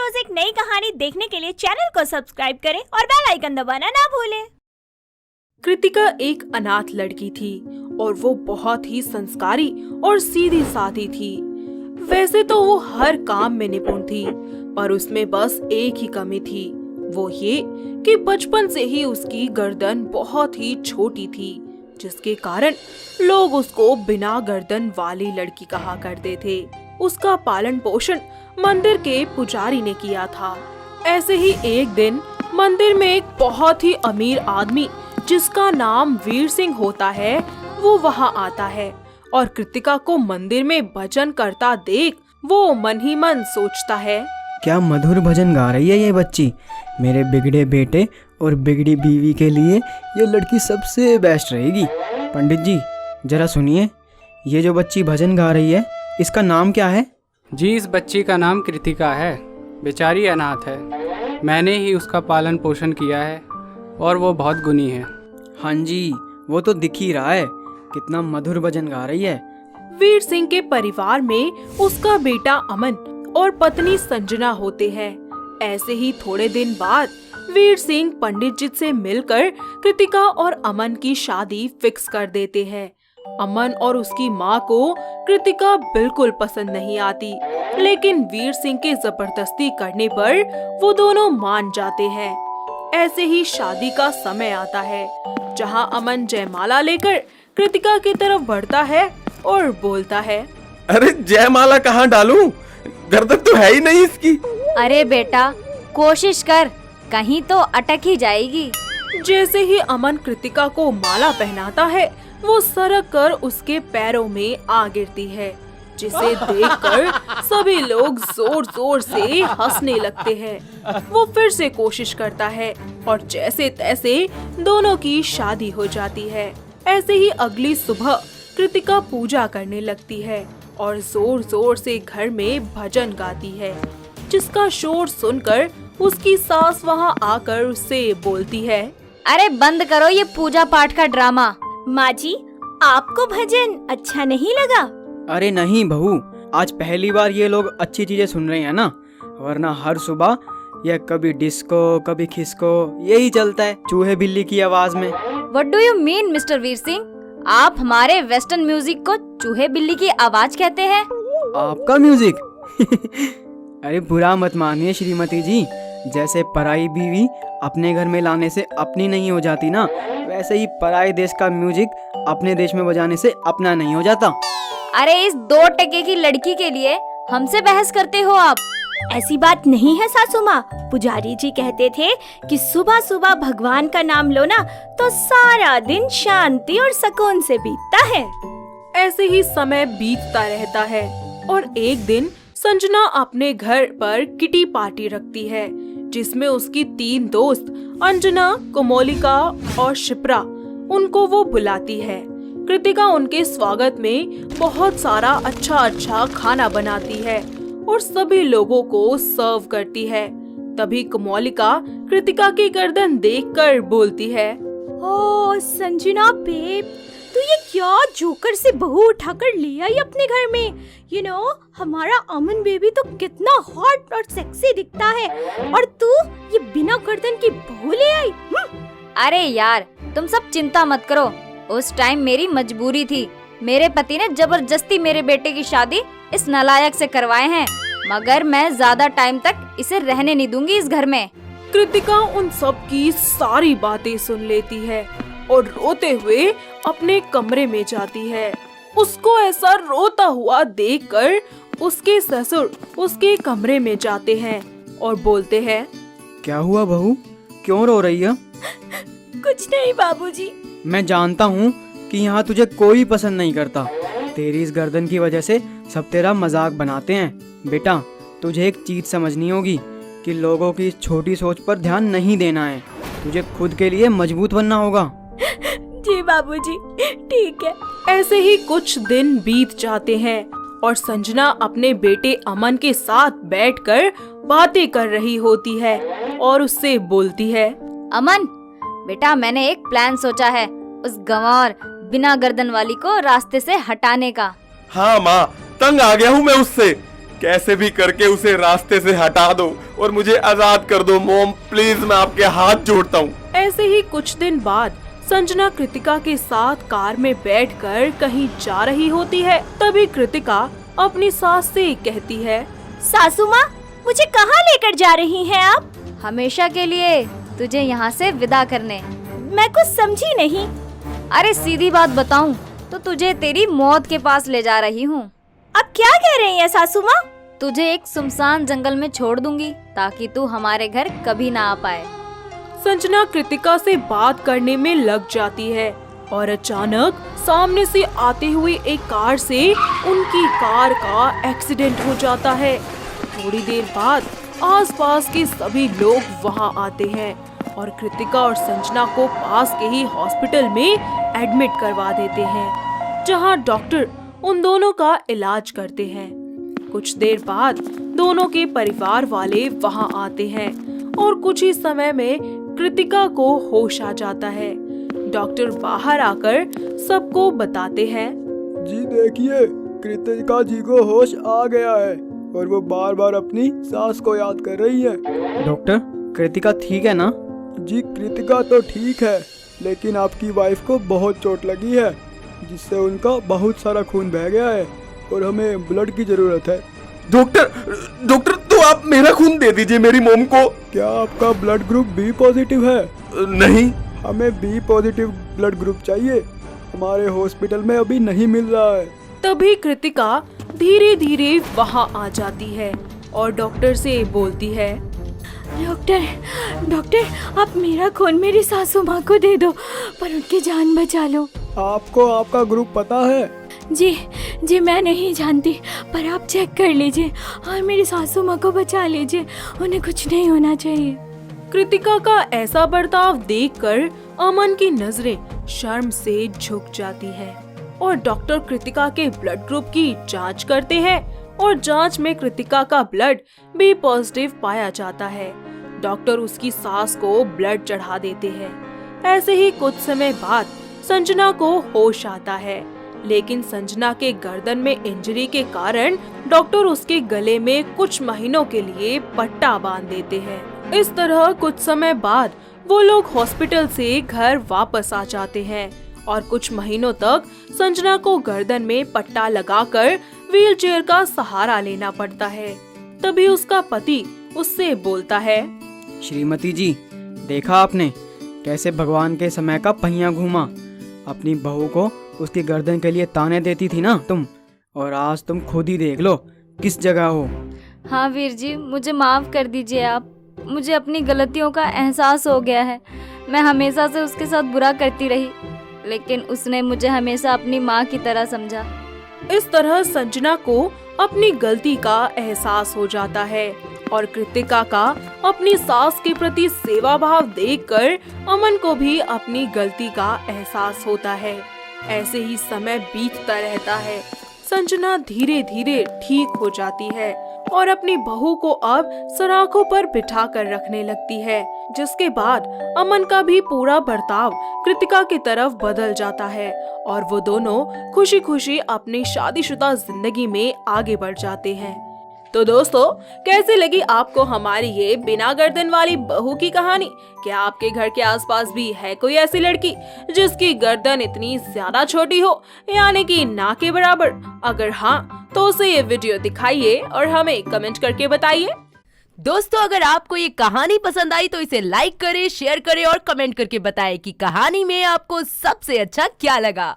रोज एक नई कहानी देखने के लिए चैनल को सब्सक्राइब करें और बेल आइकन दबाना ना भूलें। कृतिका एक अनाथ लड़की थी और वो बहुत ही संस्कारी और सीधी सादी थी। वैसे तो वो हर काम में निपुण थी, पर उसमें बस एक ही कमी थी, वो ये कि बचपन से ही उसकी गर्दन बहुत ही छोटी थी, जिसके कारण लोग उसको बिना गर्दन वाली लड़की कहा करते थे। उसका पालन पोषण मंदिर के पुजारी ने किया था। ऐसे ही एक दिन मंदिर में एक बहुत ही अमीर आदमी जिसका नाम वीर सिंह होता है, वो वहाँ आता है और कृतिका को मंदिर में भजन करता देख वो मन ही मन सोचता है, क्या मधुर भजन गा रही है ये बच्ची। मेरे बिगड़े बेटे और बिगड़ी बीवी के लिए ये लड़की सबसे बेस्ट रहेगी। पंडित जी जरा सुनिए, ये जो बच्ची भजन गा रही है इसका नाम क्या है? जी, इस बच्ची का नाम कृतिका है। बेचारी अनाथ है, मैंने ही उसका पालन पोषण किया है और वो बहुत गुणी है। हाँ जी, वो तो दिख ही रहा है, कितना मधुर भजन गा रही है। वीर सिंह के परिवार में उसका बेटा अमन और पत्नी संजना होते हैं। ऐसे ही थोड़े दिन बाद वीर सिंह पंडित जी से मिलकर कृतिका और अमन की शादी फिक्स कर देते हैं। अमन और उसकी माँ को कृतिका बिल्कुल पसंद नहीं आती, लेकिन वीर सिंह के जबरदस्ती करने पर वो दोनों मान जाते हैं। ऐसे ही शादी का समय आता है, जहाँ अमन जयमाला लेकर कृतिका की तरफ बढ़ता है और बोलता है, अरे जयमाला कहाँ डालूं? गर्दन तो है ही नहीं इसकी। अरे बेटा कोशिश कर, कहीं तो अटक ही जाएगी। जैसे ही अमन कृतिका को माला पहनाता है, वो सरक कर उसके पैरों में आ गिरती है, जिसे देखकर सभी लोग जोर जोर से हंसने लगते हैं। वो फिर से कोशिश करता है और जैसे तैसे दोनों की शादी हो जाती है। ऐसे ही अगली सुबह कृतिका पूजा करने लगती है और जोर जोर से घर में भजन गाती है, जिसका शोर सुनकर उसकी सास वहाँ आकर उससे बोलती है, अरे बंद करो ये पूजा पाठ का ड्रामा। माँ जी, आपको भजन अच्छा नहीं लगा? अरे नहीं बहू, आज पहली बार ये लोग अच्छी चीजें सुन रहे हैं ना, वरना हर सुबह ये कभी डिस्को कभी खिसको यही चलता है चूहे बिल्ली की आवाज में। What do you mean mister Veer Singh? आप हमारे वेस्टर्न म्यूजिक को चूहे बिल्ली की आवाज कहते हैं? आपका म्यूजिक? अरे बुरा मत मानिए श्रीमती जी, जैसे पराई बीवी अपने घर में लाने से अपनी नहीं हो जाती ना, वैसे ही पराई देश का म्यूजिक अपने देश में बजाने से अपना नहीं हो जाता। अरे इस 2 टके की लड़की के लिए हमसे बहस करते हो आप? ऐसी बात नहीं है सासू माँ, पुजारी जी कहते थे कि सुबह सुबह भगवान का नाम लो ना तो सारा दिन शांति और सुकून से बीतता है। ऐसे ही समय बीतता रहता है और एक दिन संजना अपने घर पर किटी पार्टी रखती है, जिसमें उसकी 3 दोस्त अंजना, कोमोलिका और शिप्रा, उनको वो बुलाती है। कृतिका उनके स्वागत में बहुत सारा अच्छा खाना बनाती है और सभी लोगों को सर्व करती है। तभी कोमोलिका कृतिका की गर्दन देखकर बोलती है, ओ संजना बेब, तू ये क्या जोकर से बहू उठाकर ले आई अपने घर में? यू नो, हमारा अमन बेबी तो कितना हॉट और सेक्सी दिखता है और तू ये बिना गर्दन की बहू ले आई। अरे यार तुम सब चिंता मत करो, उस टाइम मेरी मजबूरी थी। मेरे पति ने जबरदस्ती मेरे बेटे की शादी इस नालायक से करवाए हैं, मगर मैं ज्यादा टाइम तक इसे रहने नहीं दूंगी इस घर में। कृतिका उन सब की सारी बातें सुन लेती है और रोते हुए अपने कमरे में जाती है। उसको ऐसा रोता हुआ देखकर उसके ससुर उसके कमरे में जाते हैं और बोलते हैं, क्या हुआ बहू, क्यों रो रही है? कुछ नहीं बाबूजी। मैं जानता हूँ कि यहाँ तुझे कोई पसंद नहीं करता, तेरी इस गर्दन की वजह से सब तेरा मजाक बनाते हैं। बेटा तुझे एक चीज समझनी होगी कि लोगों की छोटी सोच पर ध्यान नहीं देना है, तुझे खुद के लिए मजबूत बनना होगा। जी बाबूजी, ठीक है। ऐसे ही कुछ दिन बीत जाते हैं और संजना अपने बेटे अमन के साथ बैठकर बातें कर रही होती है और उससे बोलती है, अमन बेटा मैंने एक प्लान सोचा है उस गंवार बिना गर्दन वाली को रास्ते से हटाने का। हाँ माँ, तंग आ गया हूँ मैं उससे। कैसे भी करके उसे रास्ते से हटा दो और मुझे आजाद कर दो मॉम, प्लीज, मैं आपके हाथ जोड़ता हूँ। ऐसे ही कुछ दिन बाद संजना कृतिका के साथ कार में बैठकर कहीं जा रही होती है। तभी कृतिका अपनी सास से कहती है, सासू माँ, मुझे कहाँ लेकर जा रही हैं आप? हमेशा के लिए तुझे यहाँ से विदा करने। मैं कुछ समझी नहीं। अरे सीधी बात बताऊं तो तुझे तेरी मौत के पास ले जा रही हूँ। अब क्या कह रही हैं सासू माँ? तुझे एक सुनसान जंगल में छोड़ दूंगी ताकि तू हमारे घर कभी ना आ पाए। संजना कृतिका से बात करने में लग जाती है और अचानक सामने से आते हुए एक कार से उनकी कार का एक्सीडेंट हो जाता है। थोड़ी देर बाद आसपास के सभी लोग वहां आते हैं और कृतिका और संजना को पास के ही हॉस्पिटल में एडमिट करवा देते हैं, जहां डॉक्टर उन दोनों का इलाज करते हैं। कुछ देर बाद दोनों के परिवार वाले वहां आते हैं और कुछ ही समय में कृतिका को होश आ जाता है। डॉक्टर बाहर आकर सबको बताते हैं, जी देखिए, कृतिका जी को होश आ गया है और वो बार बार अपनी सास को याद कर रही है। डॉक्टर, कृतिका ठीक है ना? जी कृतिका तो ठीक है, लेकिन आपकी वाइफ को बहुत चोट लगी है, जिससे उनका बहुत सारा खून बह गया है और हमें ब्लड की जरूरत है। डॉक्टर तो आप मेरा खून दे दीजिए मेरी मॉम को। क्या आपका ब्लड ग्रुप बी पॉजिटिव है? नहीं। हमें बी पॉजिटिव ब्लड ग्रुप चाहिए, हमारे हॉस्पिटल में अभी नहीं मिल रहा है। तभी कृतिका धीरे धीरे वहां आ जाती है और डॉक्टर से बोलती है, डॉक्टर, आप मेरा खून मेरी सासू माँ को दे दो, पर उनकी जान बचा लो। आपको आपका ग्रुप पता है? जी मैं नहीं जानती, पर आप चेक कर लीजिए और मेरी सासू माँ को बचा लीजिए, उन्हें कुछ नहीं होना चाहिए। कृतिका का ऐसा बर्ताव देखकर अमन की नजरें शर्म से झुक जाती है और डॉक्टर कृतिका के ब्लड ग्रुप की जांच करते हैं और जांच में कृतिका का ब्लड बी पॉजिटिव पाया जाता है। डॉक्टर उसकी सास को ब्लड चढ़ा देते हैं। ऐसे ही कुछ समय बाद संजना को होश आता है, लेकिन संजना के गर्दन में इंजरी के कारण डॉक्टर उसके गले में कुछ महीनों के लिए पट्टा बांध देते हैं। इस तरह कुछ समय बाद वो लोग हॉस्पिटल से घर वापस आ जाते हैं और कुछ महीनों तक संजना को गर्दन में पट्टा लगाकर व्हीलचेयर का सहारा लेना पड़ता है। तभी उसका पति उससे बोलता है, श्रीमती जी, देखा आपने कैसे भगवान के समय का पहिया घूमा? अपनी बहू को उसकी गर्दन के लिए ताने देती थी ना तुम, और आज तुम खुद ही देख लो किस जगह हो। हाँ वीर जी, मुझे माफ कर दीजिए आप। मुझे अपनी गलतियों का एहसास हो गया है। मैं हमेशा से उसके साथ बुरा करती रही, लेकिन उसने मुझे हमेशा अपनी माँ की तरह समझा। इस तरह संजना को अपनी गलती का एहसास हो जाता है और कृतिका का अपनी सास के प्रति सेवा भाव देखकर अमन को भी अपनी गलती का एहसास होता है। ऐसे ही समय बीतता रहता है। संजना धीरे धीरे ठीक हो जाती है और अपनी बहू को अब सराखों पर बिठा कर रखने लगती है, जिसके बाद अमन का भी पूरा बर्ताव कृतिका की तरफ बदल जाता है और वो दोनों खुशी खुशी अपनी शादीशुदा जिंदगी में आगे बढ़ जाते हैं। तो दोस्तों, कैसे लगी आपको हमारी ये बिना गर्दन वाली बहू की कहानी? क्या आपके घर के आसपास भी है कोई ऐसी लड़की जिसकी गर्दन इतनी ज्यादा छोटी हो, यानी कि ना के बराबर? अगर हाँ, तो उसे ये वीडियो दिखाइए और हमें कमेंट करके बताइए। दोस्तों, अगर आपको ये कहानी पसंद आई तो इसे लाइक करें, शेयर करें और कमेंट करके बताएं कि कहानी में आपको सबसे अच्छा क्या लगा।